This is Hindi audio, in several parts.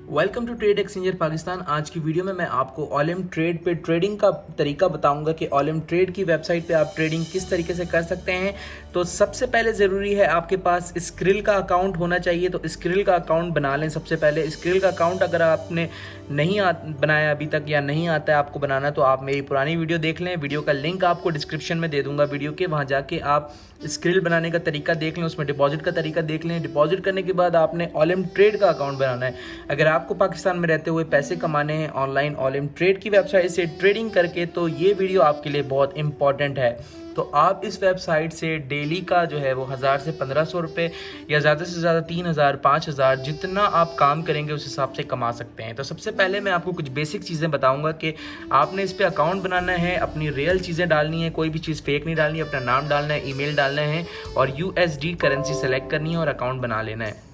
Welcome to trade exchanger Pakistan. आज की वीडियो में मैं आपको ऑलम ट्रेड पे ट्रेडिंग का तरीका बताऊंगा कि ऑलम ट्रेड की वेबसाइट पे आप ट्रेडिंग किस तरीके से कर सकते हैं। तो सबसे पहले ज़रूरी है आपके पास स्क्रिल का अकाउंट होना चाहिए। तो स्क्रिल का अकाउंट बना लें। सबसे पहले स्क्रिल का अकाउंट अगर आपने नहीं बनाया अभी तक या नहीं आता है आपको बनाना, तो आप मेरी पुरानी वीडियो देख लें। वीडियो का लिंक आपको डिस्क्रिप्शन में दे दूंगा वीडियो के, वहाँ जाके आप स्क्रिल बनाने का तरीका देख लें, उसमें डिपॉजिट का तरीका देख लें। डिपॉजिट करने के बाद आपने ऑलम ट्रेड का अकाउंट बनाना है। अगर आपको पाकिस्तान में रहते हुए पैसे कमाने हैं ऑनलाइन ऑलम ट्रेड की वेबसाइट से ट्रेडिंग करके, तो ये वीडियो आपके लिए बहुत इंपॉर्टेंट है। तो आप इस वेबसाइट से डेली का जो है वो 1000 से 1500 रुपये या ज़्यादा से ज़्यादा 3000 5000 जितना आप काम करेंगे उस हिसाब से कमा सकते हैं। तो सबसे पहले मैं आपको कुछ बेसिक चीज़ें बताऊंगा कि आपने इस पर अकाउंट बनाना है, अपनी रियल चीज़ें डालनी है, कोई भी चीज़ फेक नहीं डालनी, अपना नाम डालना है, ईमेल डालना है और USD करेंसी सेलेक्ट करनी है और अकाउंट बना लेना है।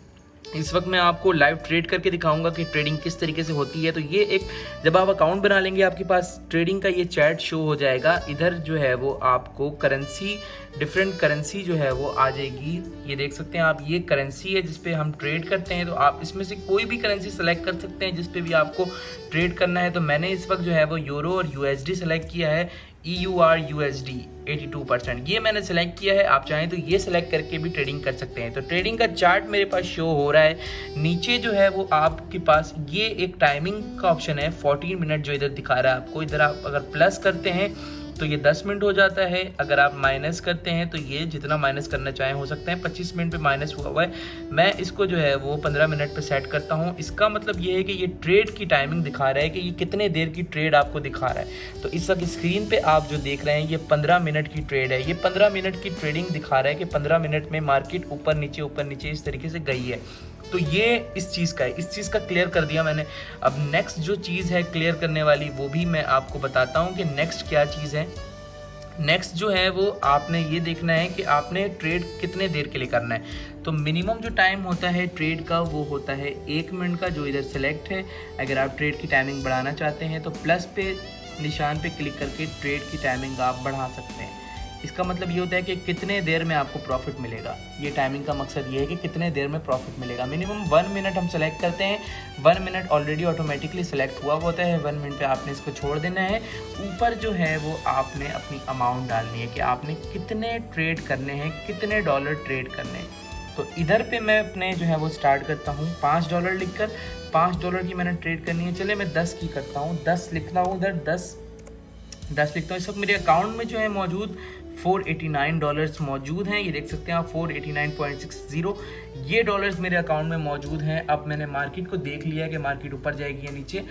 इस वक्त मैं आपको लाइव ट्रेड करके दिखाऊंगा कि ट्रेडिंग किस तरीके से होती है। तो ये एक जब आप अकाउंट बना लेंगे आपके पास ट्रेडिंग का ये चैट शो हो जाएगा। इधर जो है वो आपको करेंसी, डिफरेंट करेंसी जो है वो आ जाएगी। ये देख सकते हैं आप, ये करेंसी है जिस पे हम ट्रेड करते हैं। तो आप इसमें से कोई भी करेंसी सेलेक्ट कर सकते हैं जिस पे भी आपको ट्रेड करना है। तो मैंने इस वक्त जो है वो यूरो और USD सेलेक्ट किया है। EUR USD 82% ये मैंने सेलेक्ट किया है। आप चाहें तो ये सेलेक्ट करके भी ट्रेडिंग कर सकते हैं। तो ट्रेडिंग का चार्ट मेरे पास शो हो रहा है। नीचे जो है वो आपके पास ये एक टाइमिंग का ऑप्शन है, 14 मिनट जो इधर दिखा रहा है आपको। इधर आप अगर प्लस करते हैं तो ये 10 मिनट हो जाता है। अगर आप माइनस करते हैं तो ये जितना माइनस करना चाहें हो सकते हैं। 25 मिनट पे माइनस हुआ है। मैं इसको जो है वो 15 मिनट पे सेट करता हूँ। इसका मतलब ये है कि ये ट्रेड की टाइमिंग दिखा रहा है कि ये कितने देर की ट्रेड आपको दिखा रहा है। तो इस वक्त स्क्रीन पे आप जो देख रहे हैं ये 15 मिनट की ट्रेड है। ये 15 मिनट की ट्रेडिंग दिखा रहा है कि 15 मिनट में मार्केट ऊपर नीचे इस तरीके से गई है। तो ये इस चीज़ का है, इस चीज़ का क्लियर कर दिया मैंने। अब नेक्स्ट जो चीज़ है क्लियर करने वाली वो भी मैं आपको बताता हूँ कि नेक्स्ट क्या चीज़ है। नेक्स्ट जो है वो आपने ये देखना है कि आपने ट्रेड कितने देर के लिए करना है। तो मिनिमम जो टाइम होता है ट्रेड का वो होता है 1 मिनट का, जो इधर सेलेक्ट है। अगर आप ट्रेड की टाइमिंग बढ़ाना चाहते हैं तो प्लस पे निशान पे क्लिक करके ट्रेड की टाइमिंग आप बढ़ा सकते हैं। इसका मतलब ये होता है कि कितने देर में आपको प्रॉफिट मिलेगा। ये टाइमिंग का मकसद ये है कि कितने देर में प्रॉफिट मिलेगा। मिनिमम 1 मिनट हम सेलेक्ट करते हैं। 1 मिनट ऑलरेडी ऑटोमेटिकली सेलेक्ट हुआ होता है। 1 मिनट पे आपने इसको छोड़ देना है। ऊपर जो है वो आपने अपनी अमाउंट डालनी है कि आपने कितने ट्रेड करने हैं, कितने डॉलर ट्रेड करने हैं। तो इधर पे मैं अपने जो है वो स्टार्ट करता हूँ $5 लिख कर। $5 की मैंने ट्रेड करनी है। चले मैं 10 की करता हूँ। 10 लिखता हूँ इधर, 10 लिखता हूँ। इस वक्त मेरे अकाउंट में जो है मौजूद $489 मौजूद हैं। ये देख सकते हैं आप 489.60 ये डॉलर्स मेरे अकाउंट में मौजूद हैं। अब मैंने मार्केट को देख लिया कि मार्केट ऊपर जाएगी या नीचे।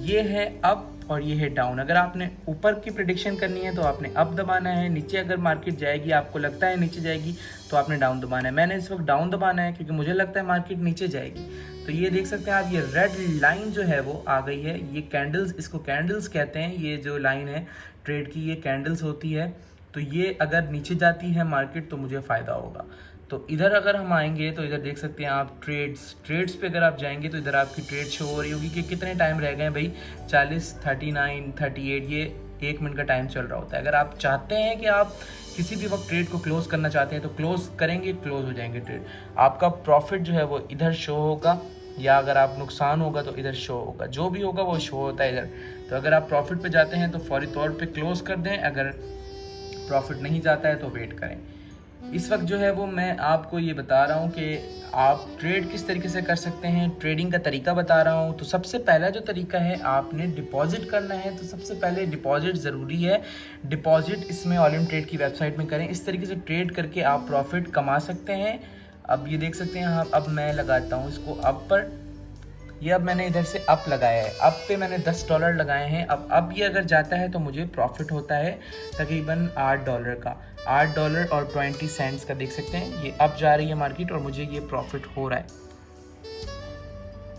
ये है अप और ये है डाउन। अगर आपने ऊपर की प्रेडिक्शन करनी है तो आपने अप दबाना है। नीचे अगर मार्केट जाएगी, आपको लगता है नीचे जाएगी, तो आपने डाउन दबाना है। मैंने इस वक्त डाउन दबाना है क्योंकि मुझे लगता है मार्केट नीचे जाएगी। तो ये देख सकते हैं आप, ये रेड लाइन जो है वो आ गई है। ये कैंडल्स, इसको कैंडल्स कहते हैं। ये जो लाइन है ट्रेड की, ये कैंडल्स होती है। तो ये अगर नीचे जाती है मार्केट तो मुझे फ़ायदा होगा। तो इधर अगर हम आएंगे तो इधर देख सकते हैं आप ट्रेड्स पे अगर आप जाएंगे तो इधर आपकी ट्रेड शो हो रही होगी कि कितने टाइम रह गए हैं भाई। 40, 39, 38 ये 1 मिनट का टाइम चल रहा होता है। अगर आप चाहते हैं कि आप किसी भी वक्त ट्रेड को क्लोज करना चाहते हैं तो क्लोज करेंगे, क्लोज हो जाएंगे ट्रेड। आपका प्रॉफिट जो है वो इधर शो होगा, या अगर आप नुकसान होगा तो इधर शो होगा। जो भी होगा वो शो होता है इधर। तो अगर आप प्रॉफिट पे जाते हैं तो फौरी तौर पे क्लोज कर दें। अगर प्रॉफिट नहीं जाता है तो वेट करें। इस वक्त जो है वो मैं आपको ये बता रहा हूँ कि आप ट्रेड किस तरीके से कर सकते हैं, ट्रेडिंग का तरीका बता रहा हूँ। तो सबसे पहला जो तरीका है, आपने डिपॉजिट करना है। तो सबसे पहले डिपॉजिट ज़रूरी है। डिपॉजिट इसमें ऑलम ट्रेड की वेबसाइट में करें। इस तरीके से ट्रेड करके आप प्रॉफिट कमा सकते हैं। अब ये देख सकते हैं आप, अब मैं लगाता हूँ इसको अप पर। ये अब मैंने इधर से अप लगाया है। अप पे मैंने $10 लगाए हैं। अब ये अगर जाता है तो मुझे प्रॉफिट होता है तकरीबन $8 का, $8.20 का। देख सकते हैं ये अब जा रही है मार्केट और मुझे ये प्रॉफिट हो रहा है।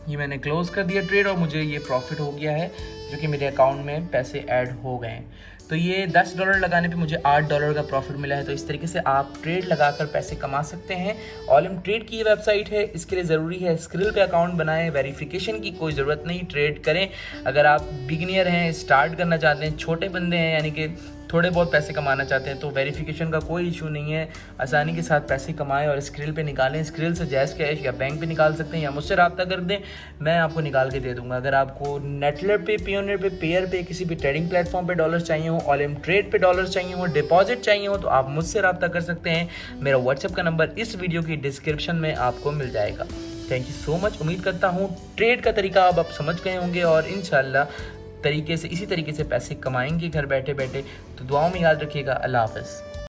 ये मैंने क्लोज कर दिया ट्रेड और मुझे ये प्रॉफिट हो गया है, जो कि मेरे अकाउंट में पैसे ऐड हो गए हैं। तो ये $10 लगाने पे मुझे $8 का प्रॉफिट मिला है। तो इस तरीके से आप ट्रेड लगाकर पैसे कमा सकते हैं। ऑलम ट्रेड की ये वेबसाइट है। इसके लिए ज़रूरी है स्क्रिल पे अकाउंट बनाएं। वेरिफिकेशन की कोई ज़रूरत नहीं, ट्रेड करें। अगर आप बिगिनियर हैं, स्टार्ट करना चाहते हैं, छोटे बंदे हैं, यानी कि थोड़े बहुत पैसे कमाना चाहते हैं तो वेरिफिकेशन का कोई इशू नहीं है, आसानी के साथ पैसे कमाएं और स्क्रिल पे निकालें। स्क्रिल से जैज़ कैश या बैंक पे निकाल सकते हैं या मुझसे रब्ता कर दें, मैं आपको निकाल के दे दूंगा। अगर आपको नेटलेट पे, पियोनियर पे, पेयर पे, किसी भी ट्रेडिंग प्लेटफॉर्म पे डॉलर्स चाहिए हो, ऑलम ट्रेड पे डॉलर्स चाहिए हो, डिपॉजिट चाहिए हो, तो आप मुझसे रब्ता कर सकते हैं। मेरा व्हाट्सएप का नंबर इस वीडियो की डिस्क्रिप्शन में आपको मिल जाएगा। Thank you so much. उम्मीद करता हूँ ट्रेड का तरीका अब आप समझ गए होंगे और इंशाल्लाह इसी तरीके से पैसे कमाएंगे घर बैठे बैठे। तो दुआओं में याद रखिएगा। अल्लाह हाफ़िज़।